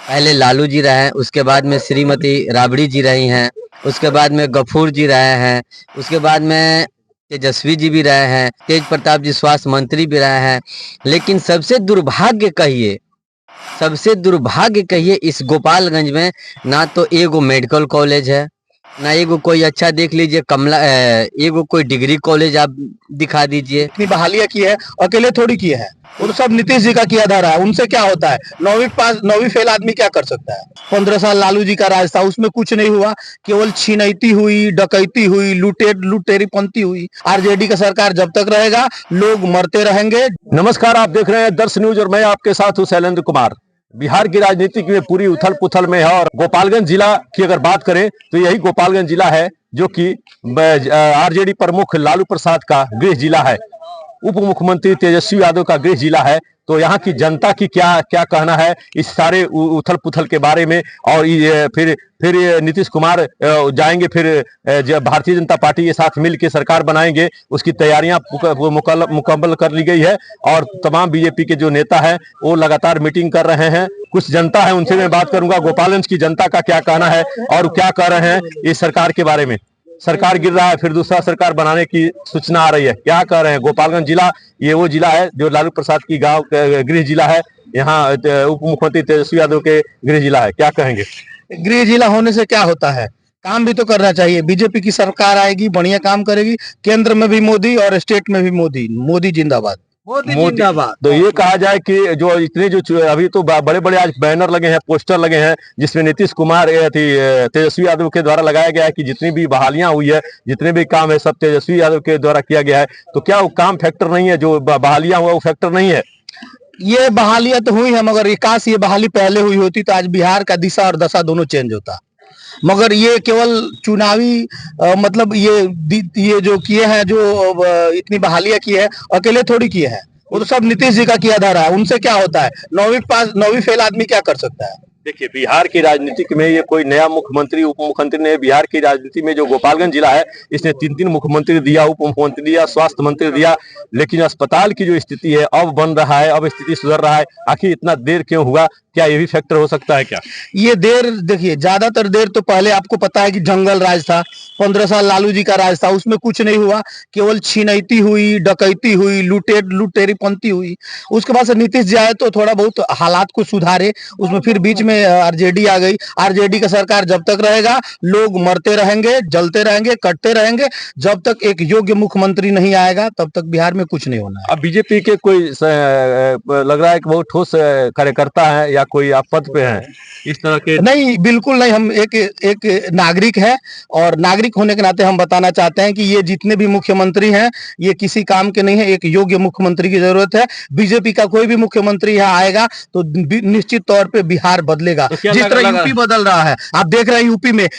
पहले लालू जी रहे हैं, उसके बाद में श्रीमती राबड़ी जी रही हैं, उसके बाद में गफूर जी रहे हैं, उसके बाद में तेजस्वी जी भी रहे हैं, तेज प्रताप जी स्वास्थ्य मंत्री भी रहे हैं। लेकिन सबसे दुर्भाग्य कहिए इस गोपालगंज में ना तो एगो मेडिकल कॉलेज है, ना एगो कोई अच्छा देख लीजिए एगो कोई डिग्री कॉलेज आप दिखा दीजिए। इतनी बहालियां की है, अकेले थोड़ी की है, वो तो सब नीतीश जी का किया धारा है। उनसे क्या होता है? 9वीं फेल आदमी क्या कर सकता है? 15 साल लालू जी का राज था, उसमें कुछ नहीं हुआ, केवल छीनैती हुई, डकैती हुई, लुटेरी पंथी हुई। आरजेडी का सरकार जब तक रहेगा लोग मरते रहेंगे। नमस्कार, आप देख रहे हैं दर्श न्यूज और मैं आपके साथ हूं शैलेंद्र कुमार। बिहार की राजनीति में पूरी उथल पुथल में है और गोपालगंज जिला की अगर बात करें तो यही गोपालगंज जिला है जो कि आरजेडी प्रमुख लालू प्रसाद का गृह जिला है, उप मुख्यमंत्री तेजस्वी यादव का गृह जिला है। तो यहाँ की जनता की क्या क्या कहना है इस सारे उथल पुथल के बारे में। और फिर ये नीतीश कुमार जाएंगे, फिर जब भारतीय जनता पार्टी के साथ मिल के सरकार बनाएंगे, उसकी तैयारियां मुकम्मल कर ली गई है और तमाम बीजेपी के जो नेता हैं वो लगातार मीटिंग कर रहे हैं। कुछ जनता है उनसे मैं बात करूंगा, गोपालगंज की जनता का क्या कहना है और क्या कह रहे हैं इस सरकार के बारे में। सरकार गिर रहा है, फिर दूसरा सरकार बनाने की सूचना आ रही है, क्या कह रहे हैं। गोपालगंज जिला ये वो जिला है जो लालू प्रसाद की गांव गृह जिला है, यहाँ उप मुख्यमंत्री तेजस्वी यादव के गृह जिला है, क्या कहेंगे। गृह जिला होने से क्या होता है? काम भी तो करना चाहिए। बीजेपी की सरकार आएगी, बढ़िया काम करेगी, केंद्र में भी मोदी और स्टेट में भी मोदी। मोदी जिंदाबाद, मोदी जिंदाबाद। तो ये कहा जाए कि जो इतने जो अभी तो बड़े बड़े आज बैनर लगे हैं, पोस्टर लगे हैं, जिसमें नीतीश कुमार तेजस्वी यादव के द्वारा लगाया गया है कि जितनी भी बहालियां हुई है, जितने भी काम है सब तेजस्वी यादव के द्वारा किया गया है। तो क्या वो काम फैक्टर नहीं है? जो बहालियां हुआ वो फैक्टर नहीं है? ये बहालियां तो हुई है, मगर काश ये बहाली पहले हुई होती तो आज बिहार का दिशा और दशा दोनों चेंज होता। मगर ये केवल चुनावी मतलब ये जो किए हैं, जो इतनी बहालियां की है, अकेले थोड़ी किए हैं, वो तो सब नीतीश जी का किया धारा है। उनसे क्या होता है? 9वीं फेल आदमी क्या कर सकता है? देखिए, बिहार की राजनीति में ये कोई नया मुख्यमंत्री उप मुख्यमंत्री ने, बिहार की राजनीति में जो गोपालगंज जिला है इसने 3 मुख्यमंत्री दिया, उप मुख्यमंत्री दिया, स्वास्थ्य मंत्री दिया, लेकिन अस्पताल की जो स्थिति है अब बन रहा है, अब स्थिति सुधर रहा है। आखिर इतना देर क्यों हुआ? क्या ये भी फैक्टर हो सकता है क्या? ये देर देखिए, ज्यादातर देर तो पहले आपको पता है कि जंगल राज था, 15 साल लालू जी का राज था, उसमें कुछ नहीं हुआ, केवल छीनैती हुई, डकैती हुई, लुटेरी पंथी हुई। उसके बाद से नीतीश जी आए तो थोड़ा बहुत हालात को सुधारे, उसमें फिर बीच में आरजेडी आ गई। आरजेडी का सरकार जब तक रहेगा लोग मरते रहेंगे, जलते रहेंगे, कटते रहेंगे। जब तक एक योग्य मुख्यमंत्री नहीं आएगा तब तक बिहार में कुछ नहीं होना है। अब बीजेपी के कोई लग रहा है कि बहुत ठोस कार्यकर्ता है या कोई आप पद पे हैं इस तरह के? नहीं, बिल्कुल नहीं। हम एक नागरिक है और नागरिक होने के नाते हम बताना चाहते हैं कि ये जितने भी मुख्यमंत्री हैं ये किसी काम के नहीं है। एक योग्य मुख्यमंत्री की जरूरत है। बीजेपी का कोई भी मुख्यमंत्री यहाँ आएगा तो निश्चित तौर पे बिहार बदलेगा। तो जिस तरह यूपी बदल रहा है, आप देख रहे हैं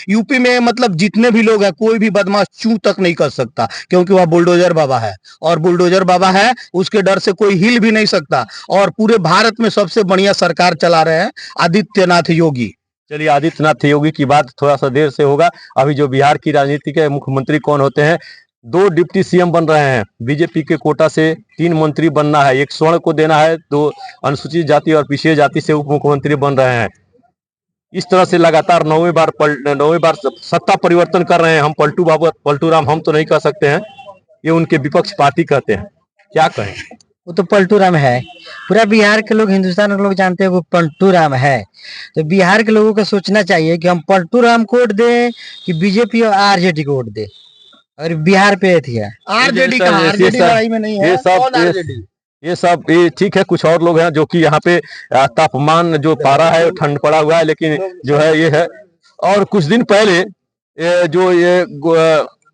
यूपी में मतलब जितने भी लोग हैं, कोई भी बदमाश चू तक नहीं कर सकता, क्योंकि वह बुलडोजर बाबा है। और बुलडोजर बाबा है, उसके डर से कोई हिल भी नहीं सकता। और पूरे भारत में सबसे बढ़िया सरकार चला रहे हैं आदित्यनाथ योगी। चलिए, आदित्यनाथ योगी की बात थोड़ा सा देर से होगा। अभी जो बिहार की राजनीति के मुख्यमंत्री कौन होते हैं, 2 डिप्टी सीएम बन रहे हैं। बीजेपी के कोटा से 3 मंत्री बनना है, एक स्वर्ण को देना है, 2 अनुसूचित जाति और पिछड़ी जाति से उप मुख्यमंत्री बन रहे हैं। इस तरह से लगातार 9वीं बार सत्ता परिवर्तन कर रहे हैं। हम पलटू राम हम तो नहीं कह सकते हैं, ये उनके विपक्ष पार्टी कहते हैं, क्या कहें। वो तो पलटू राम है। पूरा बिहार के लोग, हिंदुस्तान के लोग जानते हैं वो पलटू राम है। तो बिहार के लोगों को सोचना चाहिए कि हम पलटू राम को वोट दें कि बीजेपी और आरजेडी को वोट दें। और बिहार पे थी है आरजेडी का, आरजेडी लड़ाई में नहीं है। ये सब ठीक है। कुछ और लोग हैं जो कि यहाँ पे तापमान जो पारा है ठंड पड़ा हुआ है, लेकिन जो है ये है। और कुछ दिन पहले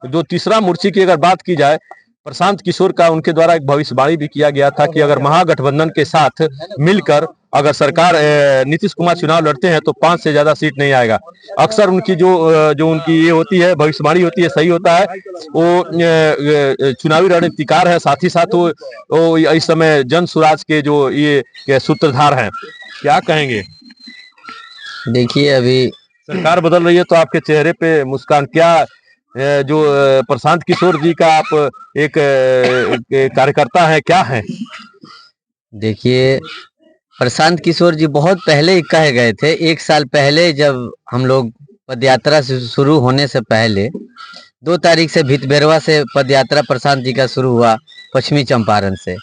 जो तीसरा मोर्चे की अगर बात की जाए, प्रशांत किशोर का उनके द्वारा एक भविष्यवाणी भी किया गया था कि अगर महागठबंधन के साथ मिलकर अगर सरकार नीतीश कुमार चुनाव लड़ते हैं तो 5 से ज्यादा सीट नहीं आएगा। अक्सर उनकी जो उनकी ये होती है भविष्यवाणी होती है, सही होता है। वो चुनावी रणनीतिकार है, साथ ही साथ वो इस समय जन स्वराज के जो ये सूत्रधार हैं, क्या कहेंगे। देखिए, अभी सरकार बदल रही है तो आपके चेहरे पे मुस्कान, क्या जो प्रशांत किशोर जी का आप एक कार्यकर्ता है, क्या है? देखिए, प्रशांत किशोर जी बहुत पहले ही कह गए थे। 1 साल पहले जब हम लोग पदयात्रा से शुरू होने से पहले 2 तारीख से भितबेरवा से पदयात्रा प्रशांत जी का शुरू हुआ पश्चिमी चंपारण से।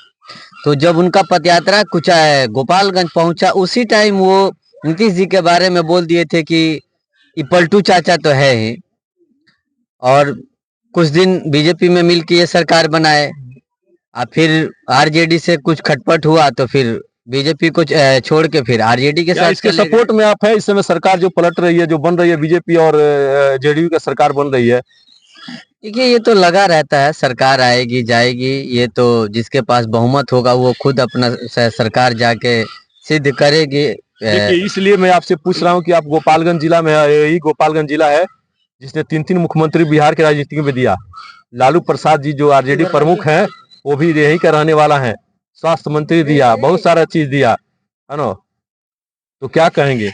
तो जब उनका पदयात्रा कुछ गोपालगंज पहुंचा, उसी टाइम वो नीतीश जी के बारे में बोल दिए थे कि ये पलटू चाचा तो है ही, और कुछ दिन बीजेपी में मिल के ये सरकार बनाए, और फिर आरजेडी से कुछ खटपट हुआ तो फिर बीजेपी को छोड़ के फिर आरजेडी के क्या साथ इसके चले गए। सपोर्ट में आप है? इस समय सरकार जो पलट रही है, जो बन रही है बीजेपी और जेडीयू की सरकार बन रही है। देखिए, ये तो लगा रहता है, सरकार आएगी जाएगी, ये तो जिसके पास बहुमत होगा वो खुद अपना सरकार जाके सिद्ध करेगी। देखिए, इसलिए मैं आपसे पूछ रहा हूँ कि आप गोपालगंज जिला में है, यही गोपालगंज जिला है जिसने 3 मुख्यमंत्री बिहार के राजनीति में दिया। लालू प्रसाद जी जो आरजेडी प्रमुख हैं, वो भी यही का रहने वाला है। स्वास्थ्य मंत्री दिया, बहुत सारा चीज दिया, है ना। तो क्या कहेंगे,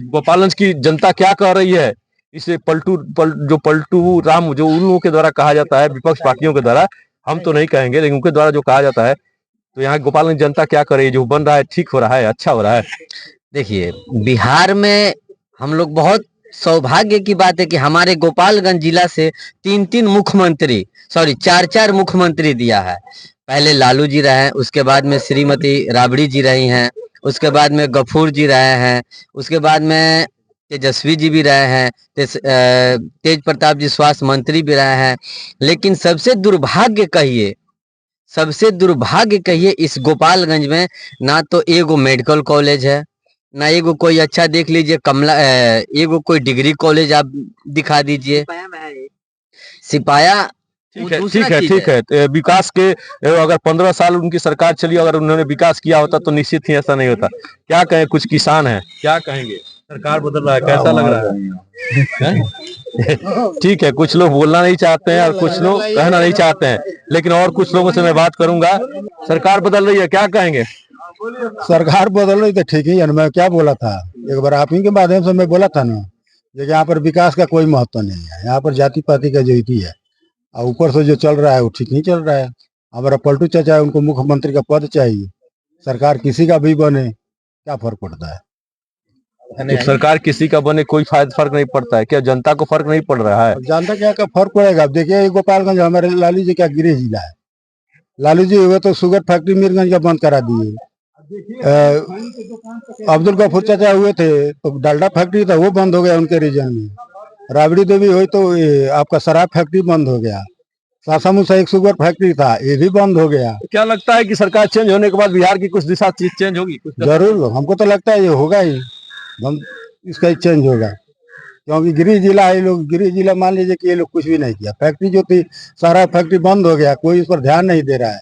गोपालगंज की जनता क्या कह रही है? इसे पलटू राम जो उन लोगों के द्वारा कहा जाता है, विपक्ष पार्टियों के द्वारा, हम तो नहीं कहेंगे लेकिन उनके द्वारा जो कहा जाता है, तो यहाँ गोपालगंज जनता क्या कर रही है? जो बन रहा है ठीक हो रहा है, अच्छा हो रहा है? देखिए, बिहार में हम लोग बहुत सौभाग्य की बात है कि हमारे गोपालगंज जिला से 3 मुख्यमंत्री, सॉरी 4 मुख्यमंत्री दिया है। पहले लालू जी रहे हैं, उसके बाद में श्रीमती राबड़ी जी रही हैं, उसके बाद में गफूर जी रहे हैं, उसके बाद में तेजस्वी जी भी रहे हैं, तेज प्रताप जी स्वास्थ्य मंत्री भी रहे हैं। लेकिन सबसे दुर्भाग्य कहिए इस गोपालगंज में ना तो एगो मेडिकल कॉलेज है, ना एगो कोई अच्छा देख लीजिए एगो कोई डिग्री कॉलेज आप दिखा दीजिए। सिपाया ठीक है। विकास के अगर 15 साल उनकी सरकार चली, अगर उन्होंने विकास किया होता तो निश्चित ही ऐसा नहीं होता। क्या कहें, कुछ किसान हैं, क्या कहेंगे? सरकार बदल रहा है, कैसा लग रहा है? ठीक है, कुछ लोग बोलना नहीं चाहते हैं और कुछ लोग कहना नहीं चाहते हैं, लेकिन और कुछ लोगों से मैं बात करूंगा। सरकार बदल रही है, क्या कहेंगे? सरकार बदल रही तो ठीक ही है ना। मैं क्या बोला था, एक बार आप ही के माध्यम से मैं बोला था ना, कि यहाँ पर विकास का कोई महत्व नहीं है, यहाँ पर जाति पाति का ज्योति है, और ऊपर से जो चल रहा है वो ठीक नहीं चल रहा है। हमारा पलटू चाचा है, उनको मुख्यमंत्री का पद चाहिए, सरकार किसी का भी बने क्या फर्क पड़ता है? तो सरकार किसी का बने कोई फर्क नहीं पड़ता है क्या? जनता को फर्क नहीं पड़ रहा है? जनता क्या का फर्क पड़ेगा? अब देखिए, ये गोपालगंज हमारे लालू जी का गृह जिला है। लालू जी हुए तो शुगर फैक्ट्री मीरगंज का बंद करा दिए। अब्दुल गफूर चाचा हुए थे तो डालडा फैक्ट्री था, वो बंद हो गया उनके रीजन में। राबड़ी देवी हुई तो आपका शराब फैक्ट्री बंद हो गया। सासामुसा एक शुगर फैक्ट्री था, ये भी बंद हो गया। क्या लगता है कि सरकार चेंज होने के बाद बिहार की कुछ दिशा चेंज होगी? जरूर, हमको तो लगता है ये होगा ही, हम इसका चेंज होगा, क्योंकि गृह जिला है। लोग गृह जिला मान लीजिए कि ये लोग कुछ भी नहीं किया। फैक्ट्री जो थी, सारा फैक्ट्री बंद हो गया, कोई इस पर ध्यान नहीं दे रहा है।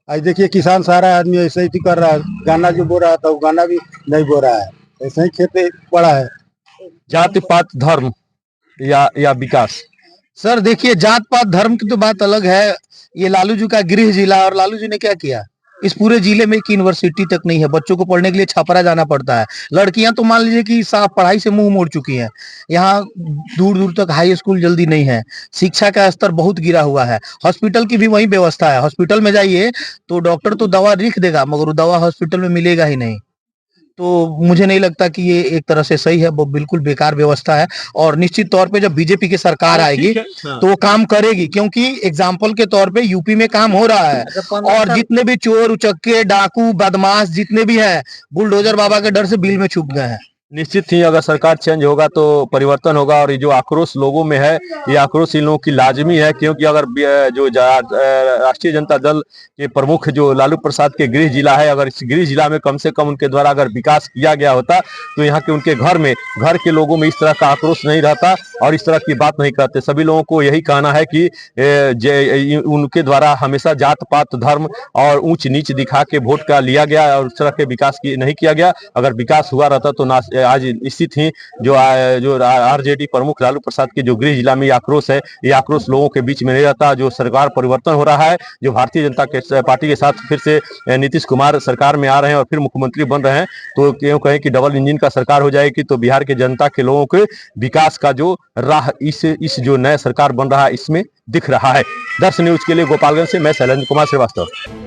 आज देखिए, किसान सारा आदमी ऐसे ही कर रहा है, गाना जो बो रहा था वो गाना भी नहीं बो रहा है, ऐसे ही खेते पड़ा है। जाति पात धर्म या विकास? सर देखिए, जात पात धर्म की तो बात अलग है। ये लालू जी का गृह जिला, और लालू जी ने क्या किया? इस पूरे जिले में एक यूनिवर्सिटी तक नहीं है, बच्चों को पढ़ने के लिए छपरा जाना पड़ता है। लड़कियां तो मान लीजिए कि साफ पढ़ाई से मुंह मोड़ चुकी हैं। यहाँ दूर दूर तक हाई स्कूल जल्दी नहीं है, शिक्षा का स्तर बहुत गिरा हुआ है। हॉस्पिटल की भी वही व्यवस्था है, हॉस्पिटल में जाइए तो डॉक्टर तो दवा लिख देगा, मगर वो दवा हॉस्पिटल में मिलेगा ही नहीं। तो मुझे नहीं लगता कि ये एक तरह से सही है, वो बिल्कुल बेकार व्यवस्था है। और निश्चित तौर पे जब बीजेपी की सरकार आएगी तो वो काम करेगी, क्योंकि एग्जाम्पल के तौर पे यूपी में काम हो रहा है, और जितने भी चोर उचक्के डाकू बदमाश जितने भी हैं, बुलडोजर बाबा के डर से बिल में छुप गए हैं। निश्चित ही अगर सरकार चेंज होगा तो परिवर्तन होगा, और ये जो आक्रोश लोगों में है, ये आक्रोश इन लोगों की लाजमी है, क्योंकि अगर जो राष्ट्रीय जनता दल के प्रमुख जो लालू प्रसाद के गृह जिला है, अगर इस गृह जिला में कम से कम उनके द्वारा अगर विकास किया गया होता तो यहाँ के उनके घर के लोगों में इस तरह का आक्रोश नहीं रहता और इस तरह की बात नहीं करते। सभी लोगों को यही कहना है कि उनके द्वारा हमेशा जात पात धर्म और ऊंच नीच दिखा के वोट का लिया गया और उस तरह के विकास नहीं किया गया। अगर विकास हुआ रहता तो आज निश्चित ही जो आरजेडी प्रमुख लालू प्रसाद के जो गृह जिला में आक्रोश है, ये आक्रोश लोगों के बीच में नहीं रहता। जो सरकार परिवर्तन हो रहा है, जो भारतीय जनता पार्टी के साथ फिर से नीतीश कुमार सरकार में आ रहे हैं और फिर मुख्यमंत्री बन रहे हैं, तो क्यों कहें कि डबल इंजन का सरकार हो जाएगी, तो बिहार के जनता के लोगों के विकास का जो राह इस जो नया सरकार बन रहा है इसमें दिख रहा है। दर्शन न्यूज के लिए गोपालगंज से मैं शैलेंद्र कुमार श्रीवास्तव।